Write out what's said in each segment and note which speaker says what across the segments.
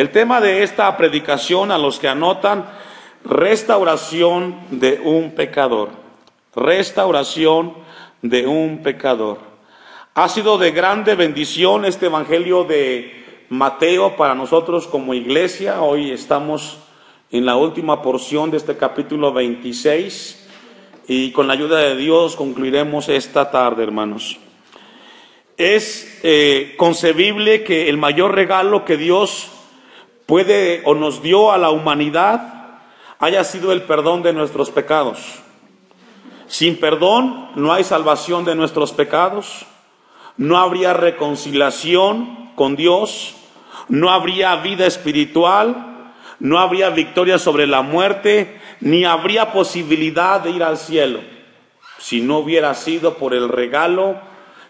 Speaker 1: El tema de esta predicación, a los que anotan, restauración de un pecador. Restauración de un pecador. Ha sido de grande bendición este evangelio de Mateo para nosotros como iglesia. Hoy estamos en la última porción de este capítulo 26 y con la ayuda de Dios concluiremos esta tarde, hermanos. Es concebible que el mayor regalo que Dios puede o nos dio a la humanidad haya sido el perdón de nuestros pecados. Sin perdón no hay salvación de nuestros pecados, no habría reconciliación con Dios, no habría vida espiritual, no habría victoria sobre la muerte, ni habría posibilidad de ir al cielo, si no hubiera sido por el regalo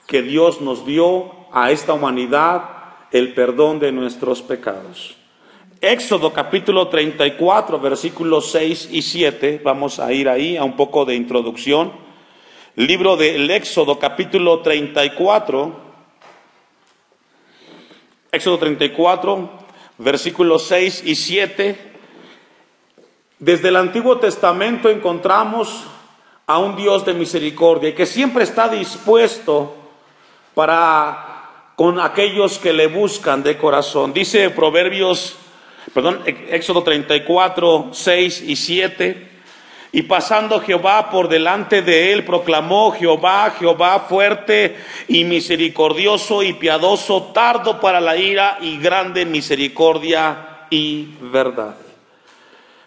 Speaker 1: que Dios nos dio a esta humanidad, el perdón de nuestros pecados. Éxodo capítulo 34, versículos 6 y 7, vamos a ir ahí a un poco de introducción. Libro del Éxodo capítulo 34, Éxodo 34, versículos 6 y 7. Desde el Antiguo Testamento encontramos a un Dios de misericordia que siempre está dispuesto con aquellos que le buscan de corazón. Dice Éxodo 34, 6 y 7. Y pasando Jehová por delante de él, proclamó: Jehová, Jehová fuerte y misericordioso y piadoso, tardo para la ira y grande en misericordia y verdad.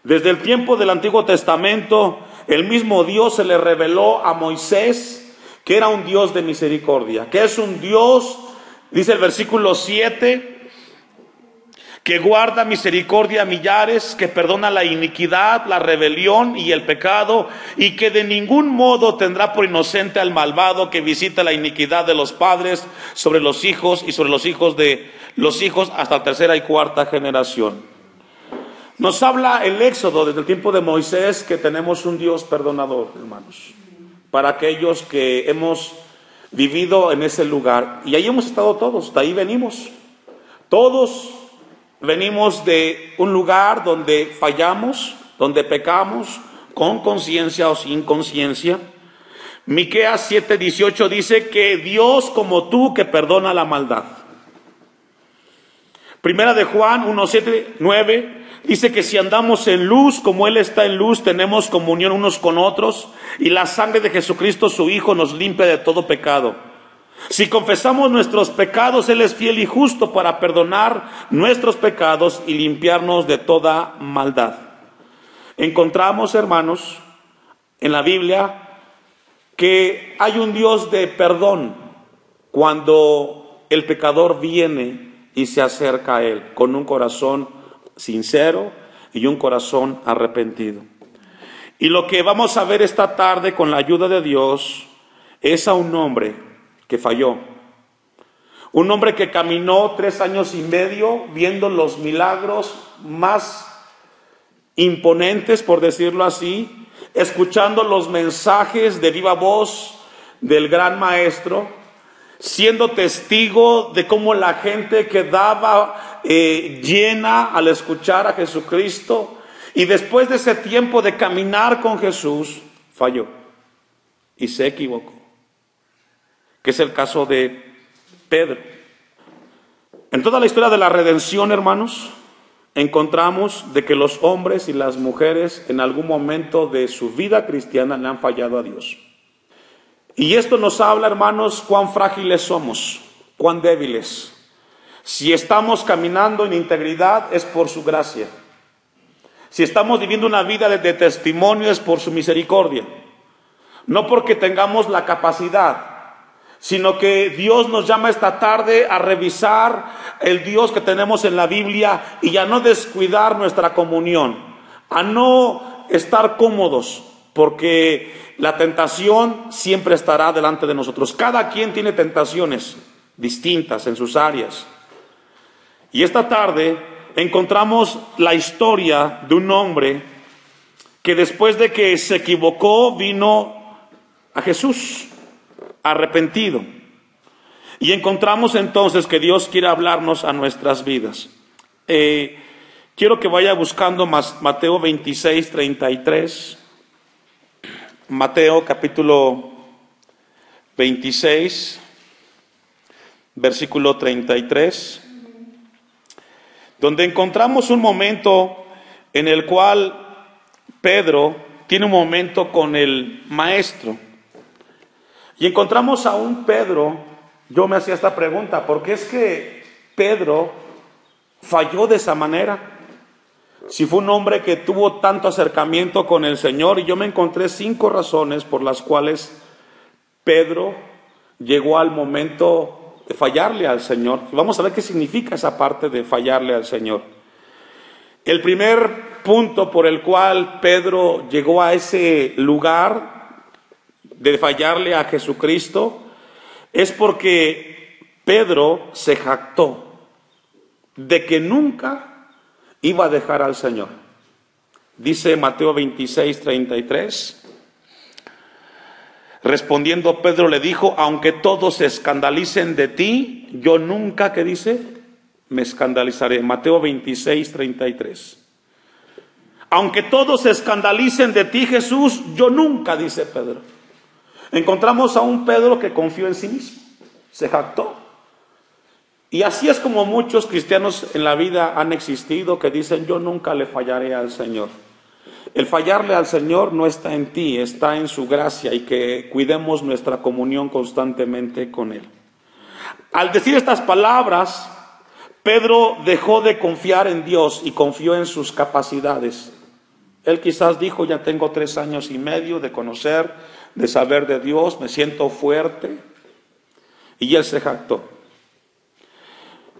Speaker 1: Desde el tiempo del Antiguo Testamento, el mismo Dios se le reveló a Moisés que era un Dios de misericordia, que es un Dios, dice el versículo 7, que guarda misericordia a millares, que perdona la iniquidad, la rebelión y el pecado, y que de ningún modo tendrá por inocente al malvado, que visita la iniquidad de los padres sobre los hijos y sobre los hijos de los hijos hasta la tercera y cuarta generación. Nos habla el Éxodo desde el tiempo de Moisés que tenemos un Dios perdonador, hermanos, para aquellos que hemos vivido en ese lugar. Y ahí hemos estado todos, de ahí venimos. Todos venimos de un lugar donde fallamos, donde pecamos, con conciencia o sin conciencia. Miqueas 7:18 dice que Dios como tú que perdona la maldad. Primera de Juan 1:7, 9 dice que si andamos en luz como Él está en luz, tenemos comunión unos con otros, y la sangre de Jesucristo su Hijo nos limpia de todo pecado. Si confesamos nuestros pecados, Él es fiel y justo para perdonar nuestros pecados y limpiarnos de toda maldad. Encontramos, hermanos, en la Biblia que hay un Dios de perdón cuando el pecador viene y se acerca a Él con un corazón sincero y un corazón arrepentido. Y lo que vamos a ver esta tarde con la ayuda de Dios es a un hombre que falló. Un hombre que caminó 3 años y medio viendo los milagros más imponentes, por decirlo así, escuchando los mensajes de viva voz del gran maestro, siendo testigo de cómo la gente quedaba llena al escuchar a Jesucristo, y después de ese tiempo de caminar con Jesús, falló y se equivocó, que es el caso de Pedro. En toda la historia de la redención, hermanos, encontramos de que los hombres y las mujeres en algún momento de su vida cristiana le han fallado a Dios. Y esto nos habla, hermanos, cuán frágiles somos, cuán débiles. Si estamos caminando en integridad es por su gracia. Si estamos viviendo una vida de testimonio es por su misericordia. No porque tengamos la capacidad, sino que Dios nos llama esta tarde a revisar el Dios que tenemos en la Biblia y a no descuidar nuestra comunión, a no estar cómodos, porque la tentación siempre estará delante de nosotros. Cada quien tiene tentaciones distintas en sus áreas. Y esta tarde encontramos la historia de un hombre que después de que se equivocó vino a Jesús arrepentido. Y encontramos entonces que Dios quiere hablarnos a nuestras vidas. Quiero que vaya buscando Mateo 26, 33. Mateo capítulo 26, versículo 33, donde encontramos un momento en el cual Pedro tiene un momento con el maestro. Y encontramos a un Pedro. Yo me hacía esta pregunta: ¿por qué es que Pedro falló de esa manera? Si fue un hombre que tuvo tanto acercamiento con el Señor, y yo me encontré 5 razones por las cuales Pedro llegó al momento de fallarle al Señor. Y vamos a ver qué significa esa parte de fallarle al Señor. El primer punto por el cual Pedro llegó a ese lugar de fallarle a Jesucristo es porque Pedro se jactó de que nunca iba a dejar al Señor. Dice Mateo 26, 33. Respondiendo Pedro le dijo: aunque todos se escandalicen de ti, yo nunca, ¿qué dice? Me escandalizaré. Mateo 26, 33. Aunque todos se escandalicen de ti, Jesús, yo nunca, dice Pedro. Encontramos a un Pedro que confió en sí mismo, se jactó. Y así es como muchos cristianos en la vida han existido, que dicen: yo nunca le fallaré al Señor. El fallarle al Señor no está en ti, está en su gracia, y que cuidemos nuestra comunión constantemente con Él. Al decir estas palabras, Pedro dejó de confiar en Dios y confió en sus capacidades. Él quizás dijo: ya tengo 3 años y medio de conocer, de saber de Dios, me siento fuerte. Y él se jactó.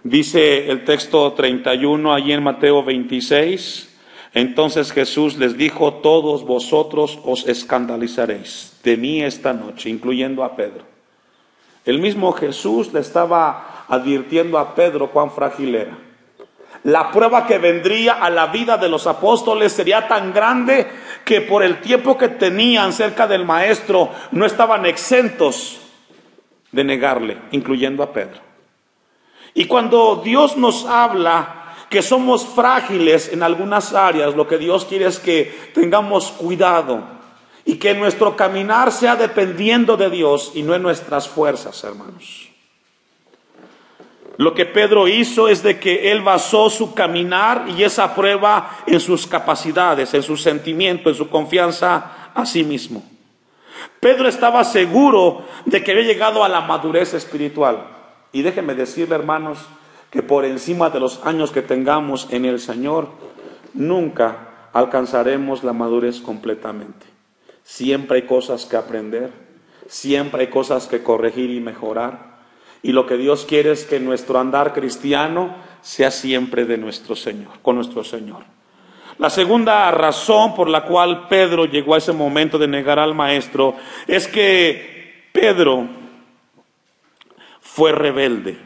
Speaker 1: Dice el texto 31 allí en Mateo 26, entonces Jesús les dijo: todos vosotros os escandalizaréis de mí esta noche, incluyendo a Pedro. El mismo Jesús le estaba advirtiendo a Pedro cuán frágil era. La prueba que vendría a la vida de los apóstoles sería tan grande que por el tiempo que tenían cerca del Maestro no estaban exentos de negarle, incluyendo a Pedro. Y cuando Dios nos habla que somos frágiles en algunas áreas, lo que Dios quiere es que tengamos cuidado y que nuestro caminar sea dependiendo de Dios y no en nuestras fuerzas, hermanos. Lo que Pedro hizo es de que él basó su caminar y esa prueba en sus capacidades, en su sentimiento, en su confianza a sí mismo. Pedro estaba seguro de que había llegado a la madurez espiritual. Y déjenme decirle, hermanos, que por encima de los años que tengamos en el Señor, nunca alcanzaremos la madurez completamente. Siempre hay cosas que aprender, siempre hay cosas que corregir y mejorar. Y lo que Dios quiere es que nuestro andar cristiano sea siempre de nuestro Señor, con nuestro Señor. La segunda razón por la cual Pedro llegó a ese momento de negar al Maestro es que Pedro fue rebelde.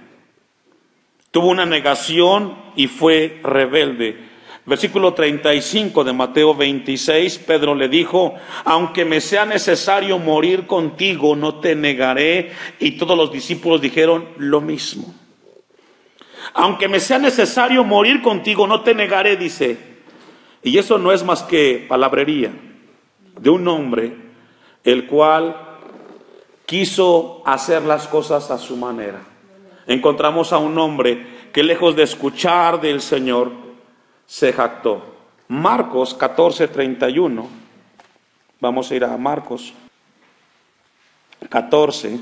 Speaker 1: Tuvo una negación y fue rebelde. Versículo 35 de Mateo 26, Pedro le dijo: aunque me sea necesario morir contigo, no te negaré. Y todos los discípulos dijeron lo mismo. Aunque me sea necesario morir contigo, no te negaré, dice. Y eso no es más que palabrería de un hombre el cual quiso hacer las cosas a su manera. Encontramos a un hombre que, lejos de escuchar del Señor, se jactó. Marcos 14:31. Vamos a ir a Marcos 14,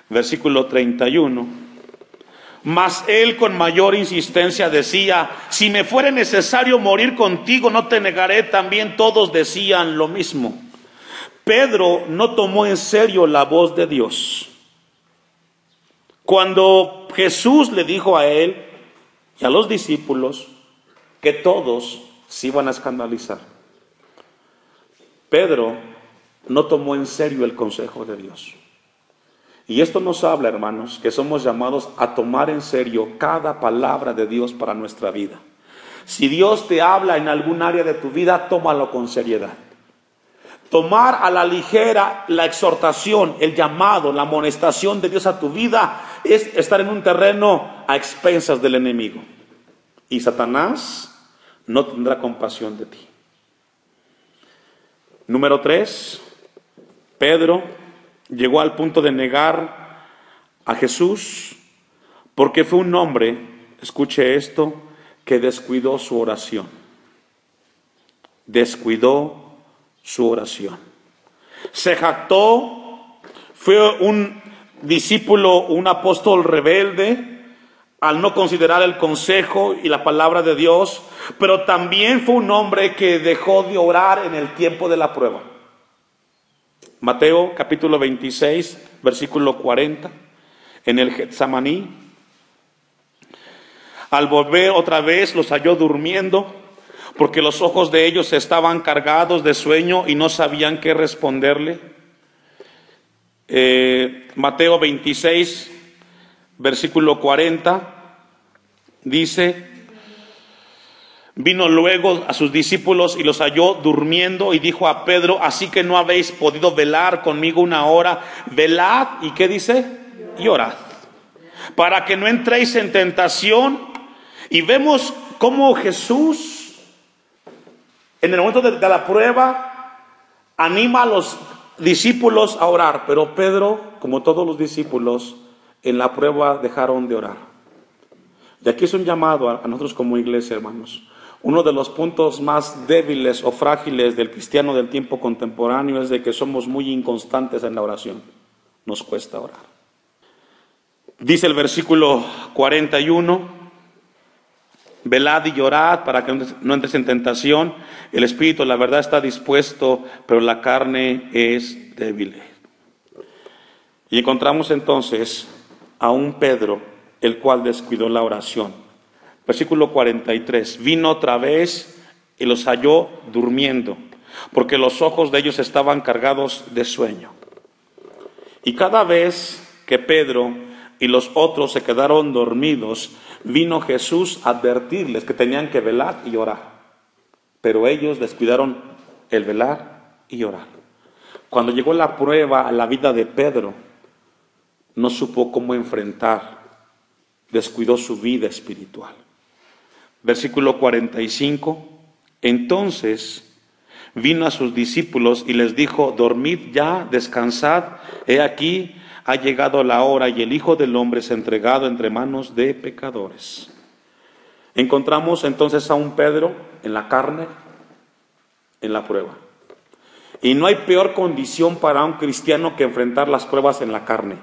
Speaker 1: versículo 31. Mas él con mayor insistencia decía: si me fuere necesario morir contigo, no te negaré. También todos decían lo mismo. Pedro no tomó en serio la voz de Dios. Cuando Jesús le dijo a él y a los discípulos que todos se iban a escandalizar, Pedro no tomó en serio el consejo de Dios. Y esto nos habla, hermanos, que somos llamados a tomar en serio cada palabra de Dios para nuestra vida. Si Dios te habla en algún área de tu vida, tómalo con seriedad. Tomar a la ligera la exhortación, el llamado, la amonestación de Dios a tu vida es estar en un terreno a expensas del enemigo. y Satanás no tendrá compasión de ti. Número 3, Pedro llegó al punto de negar a Jesús porque fue un hombre, escuche esto, que descuidó su oración. Descuidó su oración. Se jactó, fue un discípulo, un apóstol rebelde, al no considerar el consejo y la palabra de Dios, pero también fue un hombre que dejó de orar en el tiempo de la prueba. Mateo capítulo 26, versículo 40, en el Getsemaní. Al volver otra vez los halló durmiendo, porque los ojos de ellos estaban cargados de sueño y no sabían qué responderle. Mateo 26, versículo 40, dice: vino luego a sus discípulos y los halló durmiendo y dijo a Pedro: así que no habéis podido velar conmigo una hora, velad, ¿y qué dice? Y orad, para que no entréis en tentación. Y vemos cómo Jesús, en el momento de la prueba, anima a los discípulos a orar, pero Pedro, como todos los discípulos, en la prueba dejaron de orar. Y aquí es un llamado a nosotros como iglesia, hermanos. Uno de los puntos más débiles o frágiles del cristiano del tiempo contemporáneo es de que somos muy inconstantes en la oración. Nos cuesta orar. Dice el versículo 41, velad y llorad para que no entres en tentación. El espíritu, la verdad, está dispuesto, pero la carne es débil. Y encontramos entonces a un Pedro, el cual descuidó la oración. Versículo 43, vino otra vez y los halló durmiendo, porque los ojos de ellos estaban cargados de sueño. Y cada vez que Pedro y los otros se quedaron dormidos, vino Jesús a advertirles que tenían que velar y orar. Pero ellos descuidaron el velar y orar. Cuando llegó la prueba a la vida de Pedro, no supo cómo enfrentar, descuidó su vida espiritual. Versículo 45, entonces vino a sus discípulos y les dijo: dormid ya, descansad, he aquí ha llegado la hora y el Hijo del Hombre es entregado entre manos de pecadores. Encontramos entonces a un Pedro en la carne, en la prueba. Y no hay peor condición para un cristiano que enfrentar las pruebas en la carne.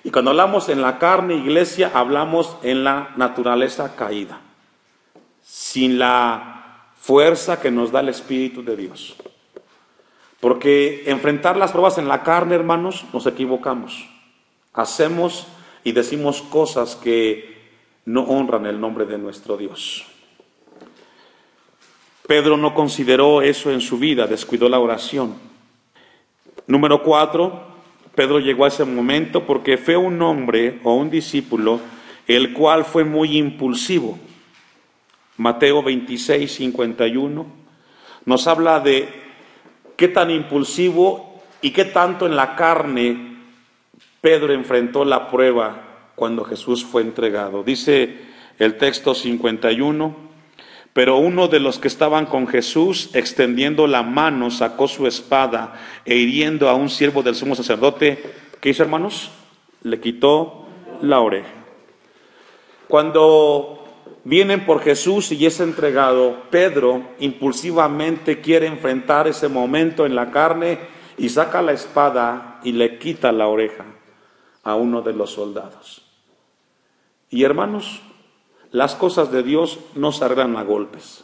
Speaker 1: Y cuando hablamos en la carne, iglesia, hablamos en la naturaleza caída, sin la fuerza que nos da el Espíritu de Dios. Porque enfrentar las pruebas en la carne, hermanos, nos equivocamos. Hacemos y decimos cosas que no honran el nombre de nuestro Dios. Pedro no consideró eso en su vida, descuidó la oración. Número 4, Pedro llegó a ese momento porque fue un hombre o un discípulo el cual fue muy impulsivo. Mateo 26, 51 nos habla de qué tan impulsivo y qué tanto en la carne Pedro enfrentó la prueba cuando Jesús fue entregado. Dice el texto 51, pero uno de los que estaban con Jesús, extendiendo la mano, sacó su espada e hiriendo a un siervo del sumo sacerdote, ¿qué hizo, hermanos? Le quitó la oreja. Cuando vienen por Jesús y es entregado, Pedro impulsivamente quiere enfrentar ese momento en la carne y saca la espada y le quita la oreja a uno de los soldados. Y hermanos, las cosas de Dios no se arreglan a golpes.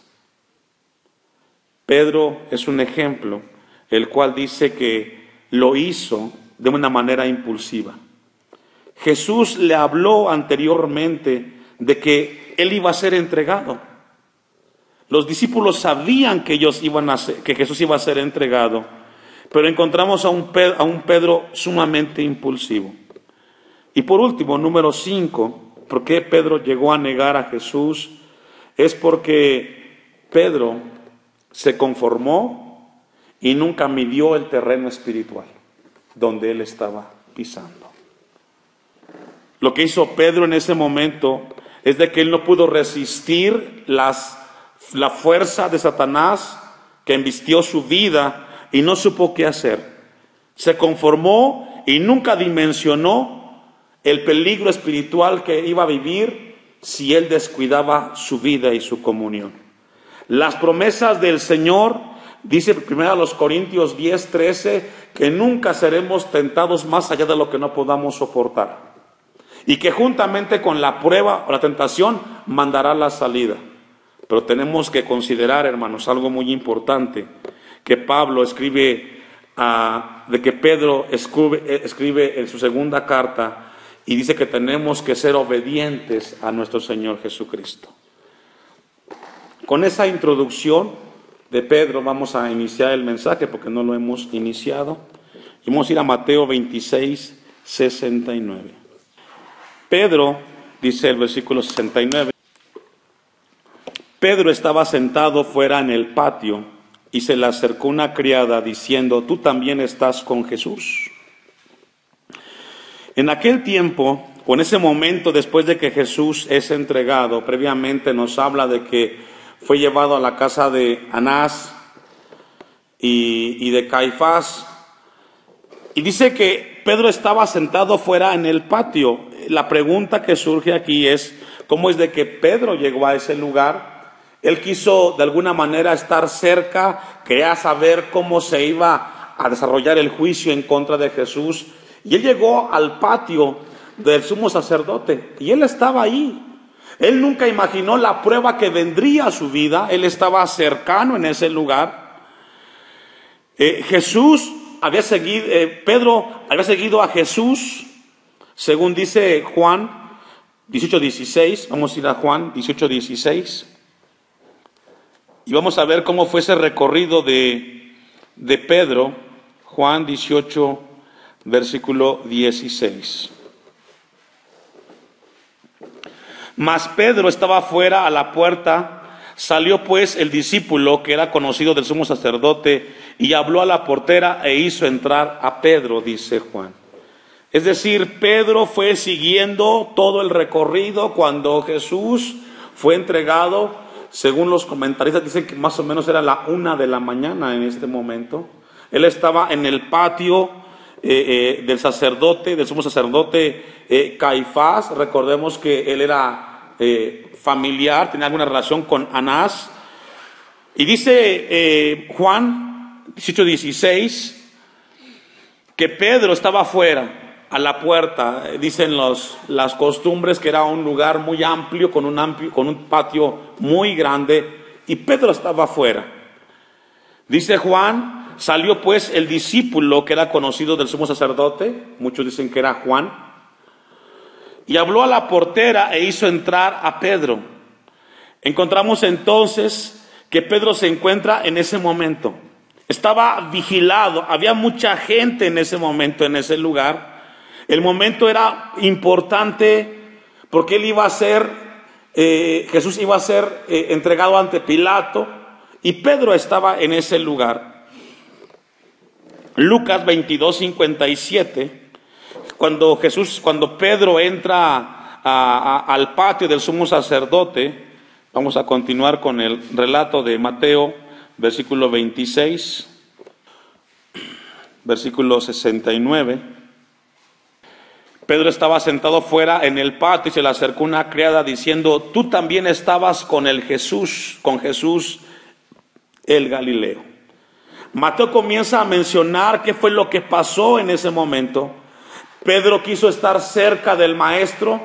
Speaker 1: Pedro es un ejemplo, el cual dice que lo hizo de una manera impulsiva. Jesús le habló anteriormente de que él iba a ser entregado. Los discípulos sabían que Jesús iba a ser entregado, pero encontramos a un Pedro sumamente impulsivo. Y por último, número 5, ¿por qué Pedro llegó a negar a Jesús? Es porque Pedro se conformó y nunca midió el terreno espiritual donde él estaba pisando. Lo que hizo Pedro en ese momento es de que él no pudo resistir la fuerza de Satanás que embistió su vida y no supo qué hacer. Se conformó y nunca dimensionó el peligro espiritual que iba a vivir si él descuidaba su vida y su comunión. Las promesas del Señor, dice 1 Corintios 10:13, que nunca seremos tentados más allá de lo que no podamos soportar. Y que juntamente con la prueba o la tentación mandará la salida. Pero tenemos que considerar, hermanos, algo muy importante, que Pablo escribe, de que Pedro escribe en su segunda carta, y dice que tenemos que ser obedientes a nuestro Señor Jesucristo. Con esa introducción de Pedro vamos a iniciar el mensaje, porque no lo hemos iniciado. Y vamos a ir a Mateo 26:69. Pedro, dice el versículo 69, Pedro estaba sentado fuera en el patio y se le acercó una criada diciendo: ¿tú también estás con Jesús? En aquel tiempo, o en ese momento después de que Jesús es entregado, previamente nos habla de que fue llevado a la casa de Anás y de Caifás, y dice que Pedro estaba sentado fuera en el patio. La pregunta que surge aquí es: ¿cómo es de que Pedro llegó a ese lugar? Él quiso de alguna manera estar cerca, quería saber cómo se iba a desarrollar el juicio en contra de Jesús, y él llegó al patio del sumo sacerdote, y él estaba ahí. Él nunca imaginó la prueba que vendría a su vida. Él estaba cercano en ese lugar. Pedro había seguido a Jesús, según dice Juan 18:16. Vamos a ir a Juan 18:16. Y vamos a ver cómo fue ese recorrido de Pedro. Juan 18, versículo 16. Mas Pedro estaba fuera a la puerta. Salió pues el discípulo que era conocido del sumo sacerdote y habló a la portera e hizo entrar a Pedro, dice Juan. Es decir, Pedro fue siguiendo todo el recorrido cuando Jesús fue entregado. Según los comentaristas dicen que más o menos era la 1 de la mañana en este momento. Él estaba en el patio del sumo sacerdote Caifás. Recordemos que él era familiar, tenía alguna relación con Anás. Y dice Juan 18:16 que Pedro estaba afuera, a la puerta. Dicen las costumbres que era un lugar muy amplio, con un patio muy grande, y Pedro estaba afuera. Dice Juan: salió pues el discípulo que era conocido del sumo sacerdote, muchos dicen que era Juan, y habló a la portera e hizo entrar a Pedro. Encontramos entonces que Pedro se encuentra en ese momento. Estaba vigilado, había mucha gente en ese momento, en ese lugar. El momento era importante porque Jesús iba a ser entregado ante Pilato, y Pedro estaba en ese lugar. Lucas 22:57, cuando Pedro entra al patio del sumo sacerdote. Vamos a continuar con el relato de Mateo, versículo 26, versículo 69. Pedro estaba sentado fuera en el patio y se le acercó una criada diciendo: tú también estabas con Jesús el Galileo. Mateo comienza a mencionar qué fue lo que pasó en ese momento. Pedro quiso estar cerca del maestro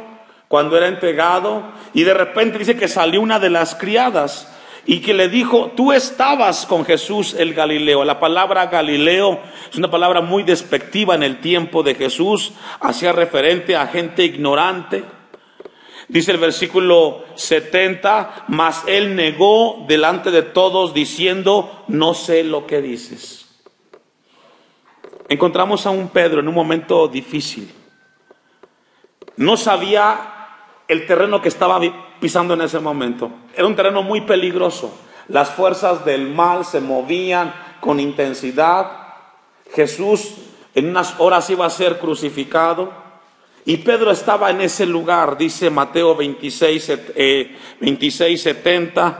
Speaker 1: cuando era entregado, y de repente dice que salió una de las criadas y que le dijo: tú estabas con Jesús el Galileo. La palabra Galileo es una palabra muy despectiva en el tiempo de Jesús, hacía referente a gente ignorante. Dice el versículo 70, mas él negó delante de todos diciendo: no sé lo que dices. Encontramos a un Pedro en un momento difícil. No sabía el terreno que estaba pisando en ese momento. Era un terreno muy peligroso. Las fuerzas del mal se movían con intensidad. Jesús en unas horas iba a ser crucificado. Y Pedro estaba en ese lugar, dice Mateo 26:70,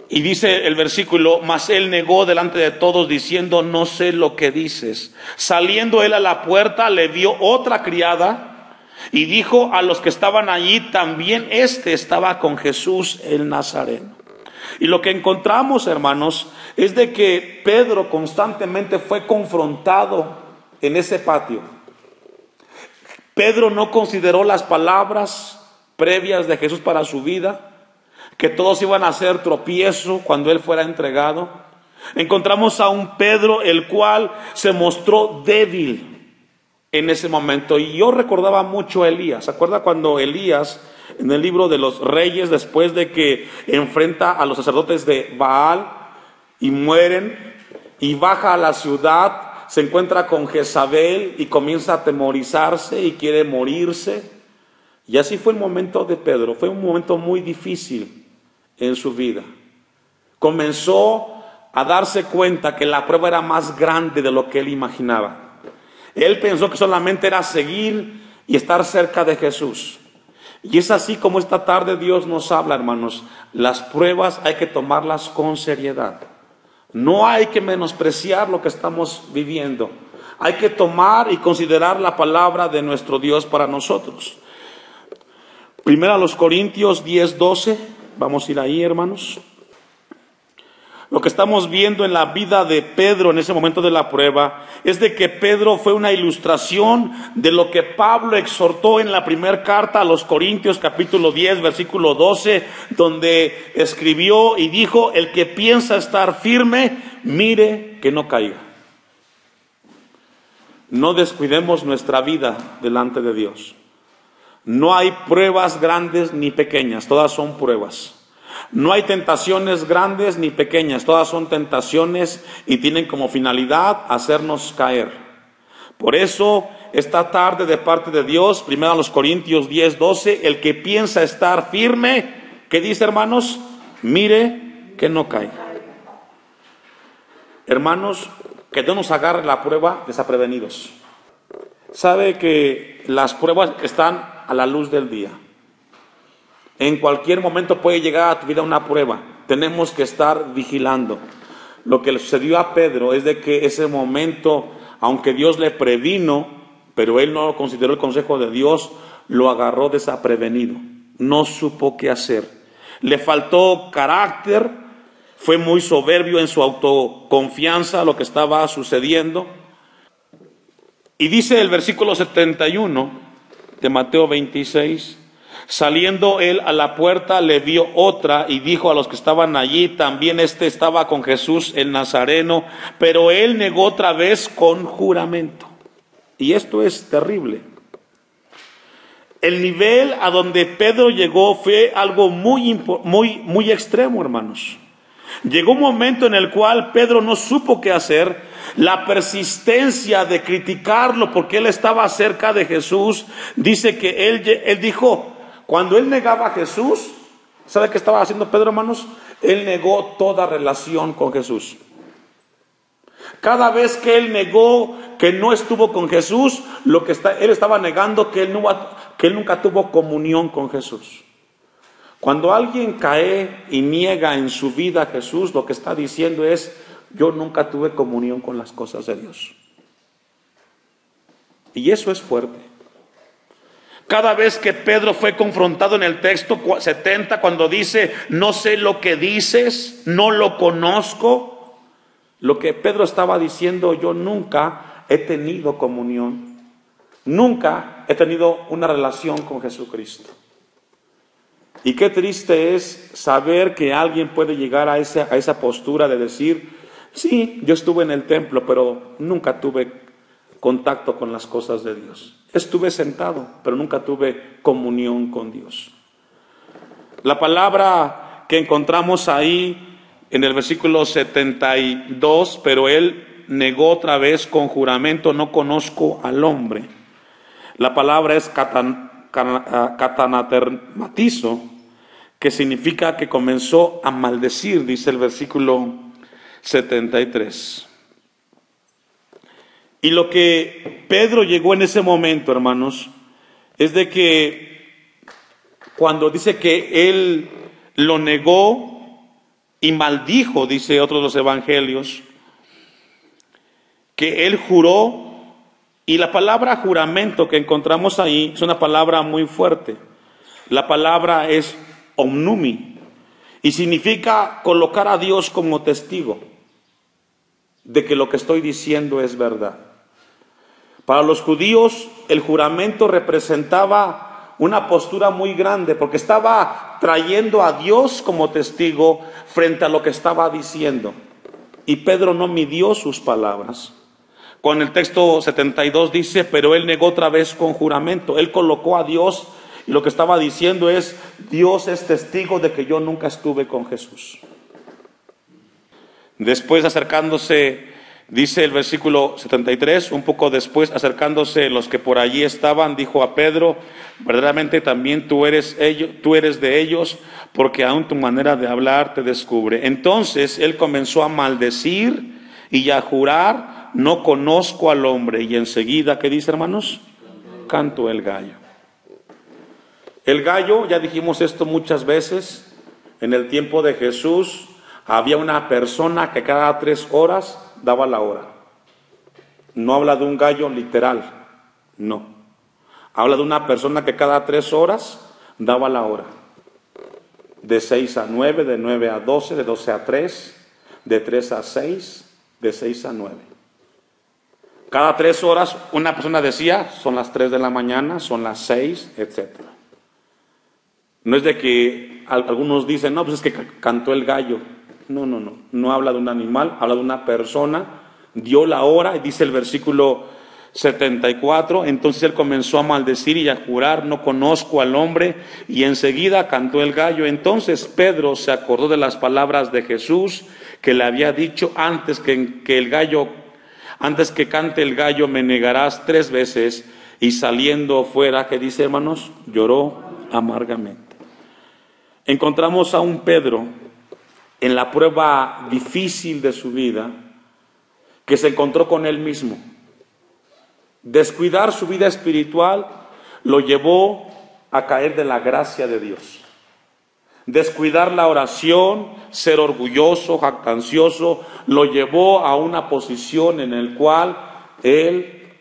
Speaker 1: y dice el versículo: mas él negó delante de todos, diciendo: no sé lo que dices. Saliendo él a la puerta, le vio otra criada, y dijo a los que estaban allí: también estaba con Jesús el Nazareno. Y lo que encontramos, hermanos, es de que Pedro constantemente fue confrontado en ese patio. Pedro no consideró las palabras previas de Jesús para su vida, que todos iban a ser tropiezo cuando él fuera entregado. Encontramos a un Pedro el cual se mostró débil en ese momento. Y yo recordaba mucho a Elías. ¿Se acuerda cuando Elías, en el libro de los Reyes, después de que enfrenta a los sacerdotes de Baal y mueren, y baja a la ciudad, se encuentra con Jezabel y comienza a atemorizarse y quiere morirse? Y así fue el momento de Pedro. Fue un momento muy difícil en su vida. Comenzó a darse cuenta que la prueba era más grande de lo que él imaginaba. Él pensó que solamente era seguir y estar cerca de Jesús. Y es así como esta tarde Dios nos habla, hermanos. Las pruebas hay que tomarlas con seriedad. No hay que menospreciar lo que estamos viviendo. Hay que tomar y considerar la palabra de nuestro Dios para nosotros. Primero a los Corintios 10:12. Vamos a ir ahí, hermanos. Lo que estamos viendo en la vida de Pedro en ese momento de la prueba es de que Pedro fue una ilustración de lo que Pablo exhortó en la primera carta a los Corintios, capítulo 10, versículo 12, donde escribió y dijo: el que piensa estar firme, mire que no caiga. No descuidemos nuestra vida delante de Dios. No hay pruebas grandes ni pequeñas, todas son pruebas. No hay tentaciones grandes ni pequeñas, todas son tentaciones y tienen como finalidad hacernos caer. Por eso, esta tarde de parte de Dios, primero a los Corintios 10:12, el que piensa estar firme, ¿qué dice, hermanos? Mire que no caiga. Hermanos, que no nos agarre la prueba desaprevenidos. Sabe que las pruebas están a la luz del día. En cualquier momento puede llegar a tu vida una prueba. Tenemos que estar vigilando. Lo que le sucedió a Pedro es de que ese momento, aunque Dios le previno, pero él no consideró el consejo de Dios, lo agarró desaprevenido. No supo qué hacer. Le faltó carácter, fue muy soberbio en su autoconfianza, lo que estaba sucediendo. Y dice el versículo 71 de Mateo 26, saliendo él a la puerta, le vio otra y dijo a los que estaban allí: también estaba con Jesús el Nazareno. Pero él negó otra vez con juramento. Y esto es terrible. El nivel a donde Pedro llegó fue algo muy extremo, hermanos. Llegó un momento en el cual Pedro no supo qué hacer. La persistencia de criticarlo porque él estaba cerca de Jesús, dice que él dijo, cuando él negaba a Jesús, ¿sabe qué estaba haciendo Pedro, hermanos? Él negó toda relación con Jesús. Cada vez que él negó que no estuvo con Jesús, él estaba negando que él nunca tuvo comunión con Jesús. Cuando alguien cae y niega en su vida a Jesús, lo que está diciendo es: yo nunca tuve comunión con las cosas de Dios. Y eso es fuerte. Cada vez que Pedro fue confrontado en el texto 70, cuando dice: no sé lo que dices, no lo conozco, lo que Pedro estaba diciendo: yo nunca he tenido comunión, nunca he tenido una relación con Jesucristo. Y qué triste es saber que alguien puede llegar a esa postura de decir: sí, yo estuve en el templo, pero nunca tuve contacto con las cosas de Dios. Estuve sentado, pero nunca tuve comunión con Dios. La palabra que encontramos ahí en el versículo 72, pero él negó otra vez con juramento: no conozco al hombre. La palabra es catanatermatizo, que significa que comenzó a maldecir, dice el versículo 73. Y lo que Pedro llegó en ese momento, hermanos, es de que cuando dice que él lo negó y maldijo, dice otro de los evangelios, que él juró, y la palabra juramento que encontramos ahí es una palabra muy fuerte. La palabra es omnumi y significa colocar a Dios como testigo de que lo que estoy diciendo es verdad. Para los judíos el juramento representaba una postura muy grande porque estaba trayendo a Dios como testigo frente a lo que estaba diciendo. Y Pedro no midió sus palabras. Con el texto 72 dice, pero él negó otra vez con juramento. Él colocó a Dios y lo que estaba diciendo es, Dios es testigo de que yo nunca estuve con Jesús. Después acercándose, dice el versículo 73, un poco después acercándose los que por allí estaban, dijo a Pedro, verdaderamente también tú eres de ellos, porque aún tu manera de hablar te descubre. Entonces él comenzó a maldecir y a jurar, no conozco al hombre. Y enseguida, ¿qué dice, hermanos? Cantó el gallo. El gallo, ya dijimos esto muchas veces, en el tiempo de Jesús había una persona que cada 3 horas daba la hora. No habla de un gallo literal, no. Habla de una persona que cada 3 horas daba la hora. De 6 a 9, de 9 a 12, de 12 a 3, de 3 a 6, de 6 a 9. Cada 3 horas una persona decía, son las 3 de la mañana, son las 6, etc. No es de que algunos dicen, no, pues es que cantó el gallo. No habla de un animal, habla de una persona, dio la hora, y dice el versículo 74, entonces él comenzó a maldecir y a jurar, no conozco al hombre, y enseguida cantó el gallo. Entonces Pedro se acordó de las palabras de Jesús, que le había dicho, antes que cante el gallo me negarás 3 veces, y saliendo fuera, ¿qué dice, hermanos? Lloró amargamente. Encontramos a un Pedro en la prueba difícil de su vida, que se encontró con él mismo. Descuidar su vida espiritual lo llevó a caer de la gracia de Dios. Descuidar la oración, ser orgulloso, jactancioso, lo llevó a una posición en la cual él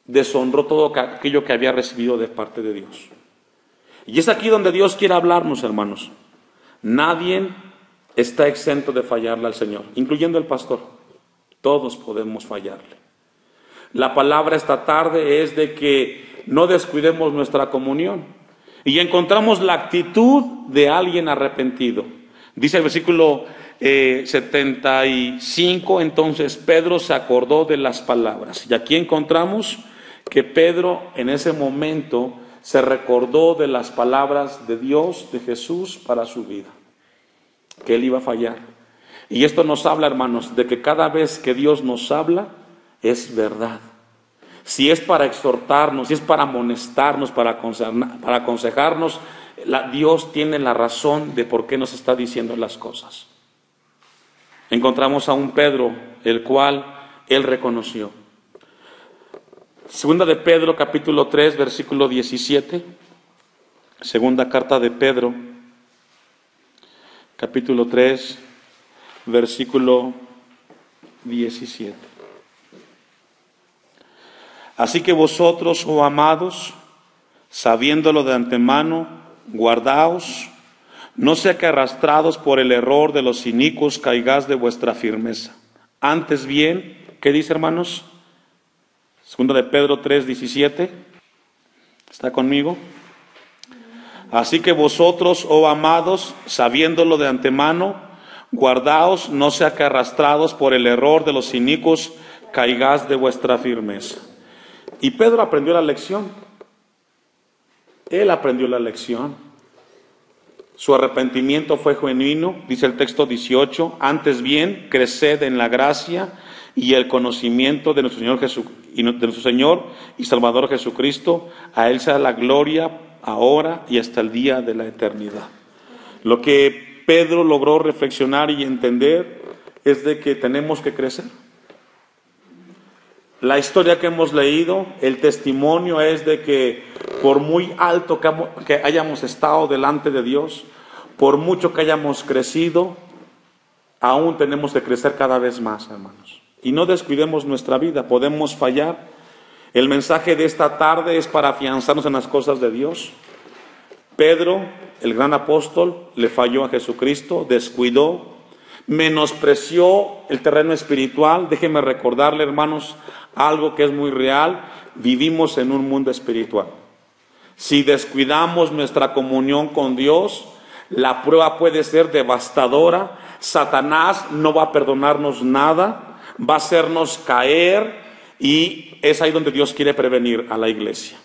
Speaker 1: deshonró todo aquello que había recibido de parte de Dios. Y es aquí donde Dios quiere hablarnos, hermanos. Nadie está exento de fallarle al Señor, incluyendo el pastor. Todos podemos fallarle. La palabra esta tarde es de que no descuidemos nuestra comunión. Y encontramos la actitud de alguien arrepentido. Dice el versículo 75, entonces Pedro se acordó de las palabras. Y aquí encontramos que Pedro en ese momento se recordó de las palabras de Dios, de Jesús para su vida, que él iba a fallar. Y esto nos habla, hermanos, de que cada vez que Dios nos habla, es verdad. Si es para exhortarnos, si es para amonestarnos, para aconsejarnos, Dios tiene la razón de por qué nos está diciendo las cosas. Encontramos a un Pedro, el cual él reconoció. Segunda de Pedro, capítulo 3, versículo 17. Segunda carta de Pedro, capítulo 3, versículo 17. Así que vosotros, oh amados, sabiéndolo de antemano, guardaos, no sea que arrastrados por el error de los inicuos caigáis de vuestra firmeza. Antes bien, ¿qué dice, hermanos? Segunda de Pedro 3, 17. ¿Está conmigo? Así que vosotros, oh amados, sabiéndolo de antemano, guardaos, no sea que arrastrados por el error de los inicuos caigáis de vuestra firmeza. Y Pedro aprendió la lección. Él aprendió la lección. Su arrepentimiento fue genuino, dice el texto 18. Antes bien, creced en la gracia y el conocimiento de nuestro Señor y Salvador Jesucristo. A Él sea la gloria ahora y hasta el día de la eternidad. Lo que Pedro logró reflexionar y entender es de que tenemos que crecer. La historia que hemos leído, el testimonio es de que por muy alto que hayamos estado delante de Dios, por mucho que hayamos crecido, aún tenemos que crecer cada vez más, hermanos. Y no descuidemos nuestra vida, podemos fallar. El mensaje de esta tarde es para afianzarnos en las cosas de Dios. Pedro, el gran apóstol, le falló a Jesucristo, descuidó, menospreció el terreno espiritual. Déjenme recordarle, hermanos, algo que es muy real: vivimos en un mundo espiritual. Si descuidamos nuestra comunión con Dios, la prueba puede ser devastadora. Satanás no va a perdonarnos nada, va a hacernos caer, y es ahí donde Dios quiere prevenir a la iglesia.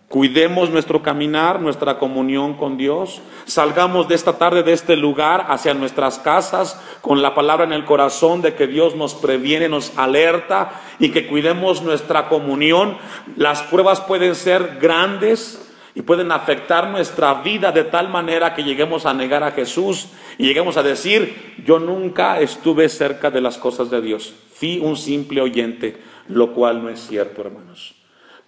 Speaker 1: Cuidemos nuestro caminar, nuestra comunión con Dios. Salgamos de esta tarde de este lugar hacia nuestras casas con la palabra en el corazón de que Dios nos previene, nos alerta, y que cuidemos nuestra comunión. Las pruebas pueden ser grandes y pueden afectar nuestra vida de tal manera que lleguemos a negar a Jesús y lleguemos a decir: yo nunca estuve cerca de las cosas de Dios, fui un simple oyente, lo cual no es cierto, hermanos.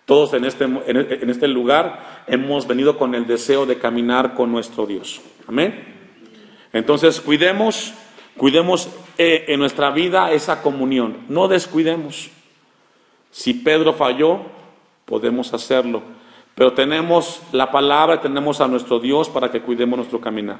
Speaker 1: Todos en este lugar hemos venido con el deseo de caminar con nuestro Dios. Amén. Entonces cuidemos en nuestra vida esa comunión. No descuidemos. Si Pedro falló, podemos hacerlo. Pero tenemos la palabra, tenemos a nuestro Dios para que cuidemos nuestro caminar.